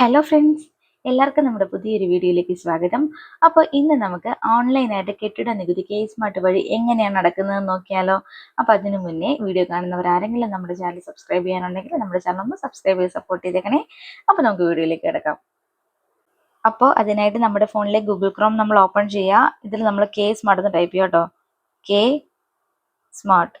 Hello friends, എല്ലാവർക്കും നമ്മുടെ പുതിയൊരു വീഡിയോയിലേക്ക് സ്വാഗതം. അപ്പോൾ ഇന്ന് നമുക്ക് ഓൺലൈനായിട്ട് കെട്ടിട നികുതി സ്മാർട്ട് വഴി എങ്ങനെയാണ് നടക്കുന്നതെന്ന് നോക്കിയാലോ. അപ്പോൾ അതിനു മുന്നേ വീഡിയോ കാണുന്നവർ ആരെങ്കിലും നമ്മുടെ ചാനൽ സബ്സ്ക്രൈബ് ചെയ്യാനുണ്ടെങ്കിൽ നമ്മുടെ ചാനൽ ഒന്ന് സബ്സ്ക്രൈബ് ചെയ്ത് സപ്പോർട്ട് ചെയ്തേക്കണേ. അപ്പോൾ നമുക്ക് വീഡിയോയിലേക്ക് കിടക്കാം. അപ്പോൾ അതിനായിട്ട് നമ്മുടെ ഫോണിലെ ഗൂഗിൾ ക്രോം നമ്മൾ ഓപ്പൺ ചെയ്യുക. ഇതിൽ നമ്മൾ സ്മാർട്ട് എന്ന് ടൈപ്പ് ചെയ്യാം കേട്ടോ. സ്മാർട്ട്.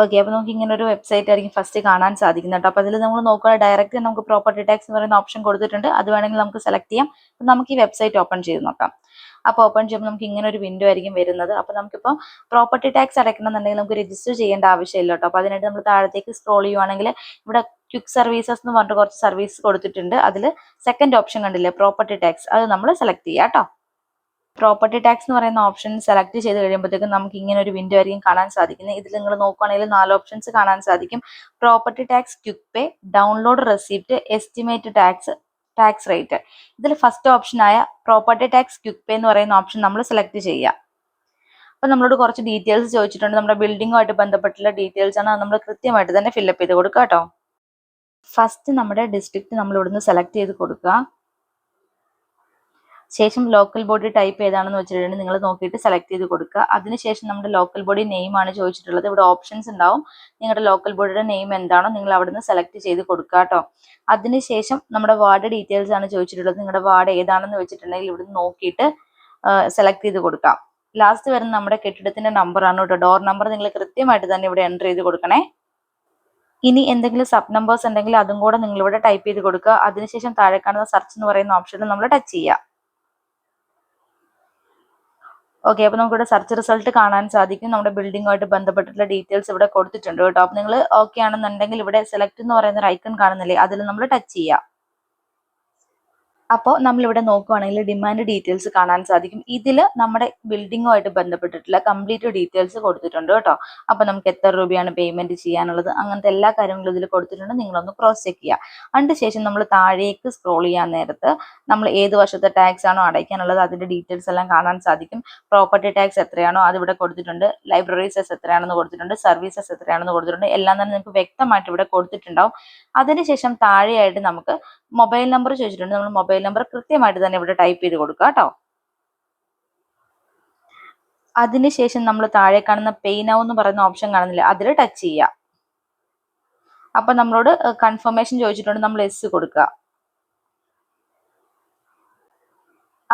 ഓക്കെ, അപ്പോൾ നമുക്ക് ഇങ്ങനെ ഒരു വെബ്സൈറ്റ് ആയിരിക്കും ഫസ്റ്റ് കാണാൻ സാധിക്കുന്നത് കേട്ടോ. അപ്പോൾ അതിൽ നമ്മൾ നോക്കുക, ഡയറക്റ്റ് നമുക്ക് പ്രോപ്പർട്ടി ടാക്സ് എന്ന് പറയുന്ന ഓപ്ഷൻ കൊടുത്തിട്ടുണ്ട്. അത് വേണമെങ്കിൽ നമുക്ക് സെലക്ട് ചെയ്യാം. അപ്പോൾ നമുക്ക് ഈ വെബ്സൈറ്റ് ഓപ്പൺ ചെയ്ത് നോക്കാം. അപ്പോൾ ഓപ്പൺ ചെയ്യുമ്പോൾ നമുക്ക് ഇങ്ങനെ ഒരു വിൻഡോ ആയിരിക്കും വരുന്നത്. അപ്പോൾ നമുക്കിപ്പോൾ പ്രോപ്പർട്ടി ടാക്സ് അടയ്ക്കണമെന്നുണ്ടെങ്കിൽ നമുക്ക് രജിസ്റ്റർ ചെയ്യേണ്ട ആവശ്യമില്ല കേട്ടോ. അപ്പോൾ അതിനായിട്ട് നമ്മൾ താഴത്തേക്ക് സ്ക്രോൾ ചെയ്യുവാണെങ്കിൽ ഇവിടെ ക്വിക്ക് സർവീസസ് എന്ന് പറഞ്ഞിട്ട് കുറച്ച് സർവീസ് കൊടുത്തിട്ടുണ്ട്. അതിൽ സെക്കൻഡ് ഓപ്ഷൻ കണ്ടില്ലേ, പ്രോപ്പർട്ടി ടാക്സ്, അത് നമ്മൾ സെലക്ട് ചെയ്യാം കേട്ടോ. പ്രോപ്പർട്ടി ടാക്സ് എന്ന് പറയുന്ന ഓപ്ഷൻ സെലക്ട് ചെയ്ത് കഴിയുമ്പോഴത്തേക്കും നമുക്ക് ഇങ്ങനെ ഒരു വിൻഡോ ആയിരിക്കും കാണാൻ സാധിക്കുന്നത്. ഇതിൽ നിങ്ങൾ നോക്കുകയാണെങ്കിൽ 4 ഓപ്ഷൻസ് കാണാൻ സാധിക്കും. Property tax, quick pay, download receipt, estimate tax rate. ഇതിൽ ഫസ്റ്റ് ഓപ്ഷനായ പ്രോപ്പർട്ടി ടാക്സ് ക്വിക്ക് പേ എന്ന് പറയുന്ന ഓപ്ഷൻ നമ്മൾ സെലക്ട് ചെയ്യുക. അപ്പോൾ നമ്മളോട് കുറച്ച് ഡീറ്റെയിൽസ് ചോദിച്ചിട്ടുണ്ട്. നമ്മുടെ ബിൽഡിങ്ങുമായിട്ട് ബന്ധപ്പെട്ടുള്ള ഡീറ്റെയിൽസ് ആണ്. അത് നമ്മൾ കൃത്യമായിട്ട് തന്നെ ഫില്ലപ്പ് ചെയ്ത് കൊടുക്കുക കേട്ടോ. ഫസ്റ്റ് നമ്മുടെ ഡിസ്ട്രിക്ട് നമ്മൾ ഇവിടുന്ന് സെലക്ട് ചെയ്ത് കൊടുക്കുക. ശേഷം ലോക്കൽ ബോഡി ടൈപ്പ് ഏതാണെന്ന് വെച്ചിട്ടുണ്ടെങ്കിൽ നിങ്ങൾ നോക്കിയിട്ട് സെലക്ട് ചെയ്ത് കൊടുക്കുക. അതിനുശേഷം നമ്മുടെ ലോക്കൽ ബോഡി നെയിം ആണ് ചോദിച്ചിട്ടുള്ളത്. ഇവിടെ ഓപ്ഷൻസ് ഉണ്ടാവും. നിങ്ങളുടെ ലോക്കൽ ബോഡിയുടെ നെയിം എന്താണോ നിങ്ങൾ അവിടെ നിന്ന് സെലക്ട് ചെയ്ത് കൊടുക്കുക കേട്ടോ. അതിനുശേഷം നമ്മുടെ വാർഡ് ഡീറ്റെയിൽസ് ആണ് ചോദിച്ചിട്ടുള്ളത്. നിങ്ങളുടെ വാർഡ് ഏതാണെന്ന് വെച്ചിട്ടുണ്ടെങ്കിൽ ഇവിടുന്ന് നോക്കിയിട്ട് സെലക്ട് ചെയ്ത് കൊടുക്കാം. ലാസ്റ്റ് വരുന്ന നമ്മുടെ കെട്ടിടത്തിന്റെ നമ്പർ ആണ് കേട്ടോ. ഡോർ നമ്പർ നിങ്ങൾ കൃത്യമായിട്ട് തന്നെ ഇവിടെ എൻ്റർ ചെയ്ത് കൊടുക്കണേ. ഇനി എന്തെങ്കിലും സബ് നമ്പേഴ്സ് ഉണ്ടെങ്കിൽ അതും കൂടെ നിങ്ങൾ ഇവിടെ ടൈപ്പ് ചെയ്ത് കൊടുക്കുക. അതിനുശേഷം താഴെ കാണുന്ന സെർച്ച് എന്ന് പറയുന്ന ഓപ്ഷനിൽ നമ്മൾ ടച്ച് ചെയ്യുക. ഓക്കെ, അപ്പോൾ നമുക്കിവിടെ സെർച്ച് റിസൾട്ട് കാണാൻ സാധിക്കും. നമ്മുടെ ബിൽഡിങ്ങുമായിട്ട് ബന്ധപ്പെട്ടിട്ടുള്ള ഡീറ്റെയിൽസ് ഇവിടെ കൊടുത്തിട്ടുണ്ട് കേട്ടോ. അപ്പോൾ നിങ്ങൾ ഓക്കെ ആണെന്നുണ്ടെങ്കിൽ ഇവിടെ സെലക്ട് എന്ന് പറയുന്ന ഒരു ഐക്കൺ കാണുന്നില്ലേ, അതിൽ നമ്മൾ ടച്ച് ചെയ്യുക. അപ്പോൾ നമ്മളിവിടെ നോക്കുകയാണെങ്കിൽ ഡിമാൻഡ് ഡീറ്റെയിൽസ് കാണാൻ സാധിക്കും. ഇതിൽ നമ്മുടെ ബിൽഡിങ്ങുമായിട്ട് ബന്ധപ്പെട്ടിട്ടുള്ള കംപ്ലീറ്റ് ഡീറ്റെയിൽസ് കൊടുത്തിട്ടുണ്ട് കേട്ടോ. അപ്പോൾ നമുക്ക് എത്ര രൂപയാണ് പേയ്മെന്റ് ചെയ്യാനുള്ളത്, അങ്ങനത്തെ എല്ലാ കാര്യങ്ങളും ഇതിൽ കൊടുത്തിട്ടുണ്ട്. നിങ്ങളൊന്ന് ക്രോസ് ചെക്ക് ചെയ്യുക. അതിനുശേഷം നമ്മൾ താഴേക്ക് സ്ക്രോൾ ചെയ്യാൻ നേരത്ത് നമ്മൾ ഏത് വർഷത്തെ ടാക്സ് ആണോ അടയ്ക്കാനുള്ളത് അതിന്റെ ഡീറ്റെയിൽസ് എല്ലാം കാണാൻ സാധിക്കും. പ്രോപ്പർട്ടി ടാക്സ് എത്രയാണോ അത് ഇവിടെ കൊടുത്തിട്ടുണ്ട്. ലൈബ്രറി സെസ് എത്രയാണെന്ന് കൊടുത്തിട്ടുണ്ട്. സർവീസസ് എത്രയാണെന്ന് കൊടുത്തിട്ടുണ്ട്. എല്ലാം തന്നെ നിങ്ങൾക്ക് വ്യക്തമായിട്ട് ഇവിടെ കൊടുത്തിട്ടുണ്ടാവും. അതിനുശേഷം താഴെയായിട്ട് നമുക്ക് മൊബൈൽ നമ്പർ ചോദിച്ചിട്ടുണ്ട്. നമ്മൾ മൊബൈൽ നമ്പർ കൃത്യമായിട്ട് തന്നെ ഇവിടെ ടൈപ്പ് ചെയ്ത് കൊടുക്കുക കേട്ടോ. അതിനുശേഷം നമ്മൾ താഴെ കാണുന്ന പേ നൗ എന്ന് പറയുന്ന ഓപ്ഷൻ കാണുന്നില്ല, അതിൽ ടച്ച് ചെയ്യുക. അപ്പൊ നമ്മളോട് കൺഫർമേഷൻ ചോദിച്ചിട്ടുണ്ട്, നമ്മൾ എസ് കൊടുക്കുക.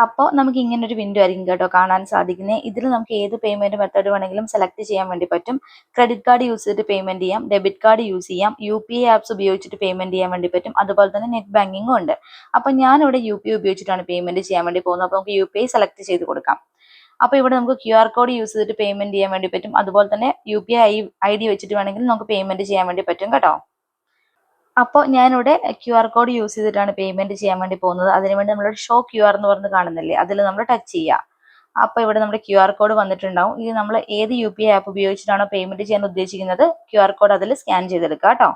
അപ്പോൾ നമുക്ക് ഇങ്ങനെ ഒരു വിൻഡോ ആയിരിക്കും കേട്ടോ കാണാൻ സാധിക്കുന്നത്. ഇതിൽ നമുക്ക് ഏത് പേയ്മെന്റ് മെത്തേഡ് വേണമെങ്കിലും സെലക്ട് ചെയ്യാൻ വേണ്ടി പറ്റും. ക്രെഡിറ്റ് കാർഡ് യൂസ് ചെയ്തിട്ട് പേയ്മെന്റ് ചെയ്യാം, ഡെബിറ്റ് കാർഡ് യൂസ് ചെയ്യാം, UPI ആപ്സ് ഉപയോഗിച്ചിട്ട് പേയ്മെന്റ് ചെയ്യാൻ വേണ്ടി പറ്റും. അതുപോലെ തന്നെ നെറ്റ് ബാങ്കിങ്ങും ഉണ്ട്. അപ്പോൾ ഞാനിവിടെ UPI ഉപയോഗിച്ചിട്ടാണ് പേയ്മെന്റ് ചെയ്യാൻ വേണ്ടി പോകുന്നത്. അപ്പോൾ നമുക്ക് UPI സെലക്ട് ചെയ്ത് കൊടുക്കാം. അപ്പോൾ ഇവിടെ നമുക്ക് QR കോഡ് യൂസ് ചെയ്തിട്ട് പേയ്മെന്റ് ചെയ്യാൻ വേണ്ടി പറ്റും. അതുപോലെ തന്നെ UPI ID വെച്ചിട്ട് വേണമെങ്കിൽ നമുക്ക് പേയ്മെന്റ് ചെയ്യാൻ വേണ്ടി പറ്റും കേട്ടോ. അപ്പോൾ ഞാനിവിടെ QR കോഡ് യൂസ് ചെയ്തിട്ടാണ് പേയ്മെന്റ് ചെയ്യാൻ വേണ്ടി പോകുന്നത്. അതിനുവേണ്ടി നമ്മളൊരു ഷോ QR എന്ന് പറഞ്ഞ് കാണുന്നില്ലേ, അതിൽ നമ്മൾ ടച്ച് ചെയ്യുക. അപ്പോൾ ഇവിടെ നമ്മുടെ QR കോഡ് വന്നിട്ടുണ്ടാവും. ഇത് നമ്മൾ ഏത് UPI ആപ്പ് ഉപയോഗിച്ചിട്ടാണോ പേയ്മെന്റ് ചെയ്യാൻ ഉദ്ദേശിക്കുന്നത് QR കോഡ് അതിൽ സ്കാൻ ചെയ്തെടുക്കുക കേട്ടോ.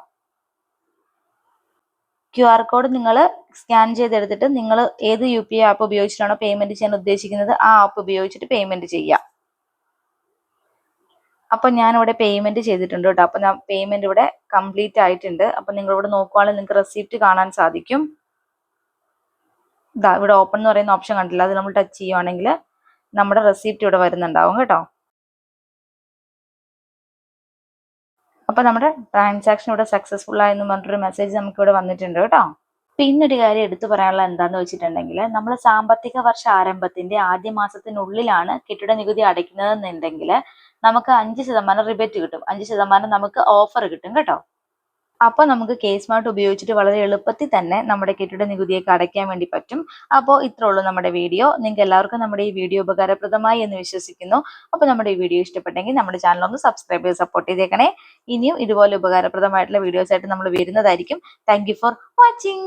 QR കോഡ് നിങ്ങൾ സ്കാൻ ചെയ്തെടുത്തിട്ട് നിങ്ങൾ ഏത് UPI ആപ്പ് ഉപയോഗിച്ചിട്ടാണോ പേയ്മെന്റ് ചെയ്യാൻ ഉദ്ദേശിക്കുന്നത് ആ ആപ്പ് ഉപയോഗിച്ചിട്ട് പേയ്മെന്റ് ചെയ്യുക. അപ്പോൾ ഞാനിവിടെ പേയ്മെന്റ് ചെയ്തിട്ടുണ്ട് കേട്ടോ. അപ്പോൾ ഞാൻ പേയ്മെന്റ് ഇവിടെ കംപ്ലീറ്റ് ആയിട്ടുണ്ട്. അപ്പോൾ നിങ്ങൾ ഇവിടെ നോക്കുവാണെങ്കിൽ നിങ്ങൾക്ക് റെസിപ്റ്റ് കാണാൻ സാധിക്കും. ഇതാ ഇവിടെ ഓപ്പൺ എന്ന് പറയുന്ന ഓപ്ഷൻ കണ്ടില്ല, അത് നമ്മൾ ടച്ച് ചെയ്യുവാണെങ്കിൽ നമ്മുടെ റെസിപ്റ്റ് ഇവിടെ വരുന്നുണ്ടാവും കേട്ടോ. അപ്പോൾ നമ്മുടെ ട്രാൻസാക്ഷൻ ഇവിടെ സക്സസ്ഫുൾ ആയെന്ന് പറഞ്ഞിട്ടൊരു മെസ്സേജ് നമുക്ക് ഇവിടെ വന്നിട്ടുണ്ട് കേട്ടോ. പിന്നൊരു കാര്യം എടുത്തു പറയാനുള്ള എന്താന്ന് വെച്ചിട്ടുണ്ടെങ്കിൽ നമ്മൾ സാമ്പത്തിക വർഷ ആരംഭത്തിന്റെ ആദ്യ മാസത്തിനുള്ളിലാണ് കെട്ടിട നികുതി അടയ്ക്കുന്നതെന്നുണ്ടെങ്കിൽ നമുക്ക് 5% റിബേറ്റ് കിട്ടും. 5% നമുക്ക് ഓഫർ കിട്ടും കേട്ടോ. അപ്പോൾ നമുക്ക് സ്മാർട്ട് ഉപയോഗിച്ചിട്ട് വളരെ എളുപ്പത്തിൽ തന്നെ നമ്മുടെ കെട്ടിട നികുതിയൊക്കെ അടയ്ക്കാൻ വേണ്ടി പറ്റും. അപ്പോൾ ഇത്രേ ഉള്ളൂ നമ്മുടെ വീഡിയോ. നിങ്ങൾക്ക് എല്ലാവർക്കും നമ്മുടെ ഈ വീഡിയോ ഉപകാരപ്രദമായി എന്ന് വിശ്വസിക്കുന്നു. അപ്പോൾ നമ്മുടെ ഈ വീഡിയോ ഇഷ്ടപ്പെട്ടെങ്കിൽ നമ്മുടെ ചാനൽ ഒന്ന് സബ്സ്ക്രൈബ് ചെയ്ത് സപ്പോർട്ട് ചെയ്തേക്കണേ. ഇനിയും ഇതുപോലെ ഉപകാരപ്രദമായിട്ടുള്ള വീഡിയോസ് ആയിട്ട് നമ്മൾ വരുന്നതായിരിക്കും. Thank you for watching.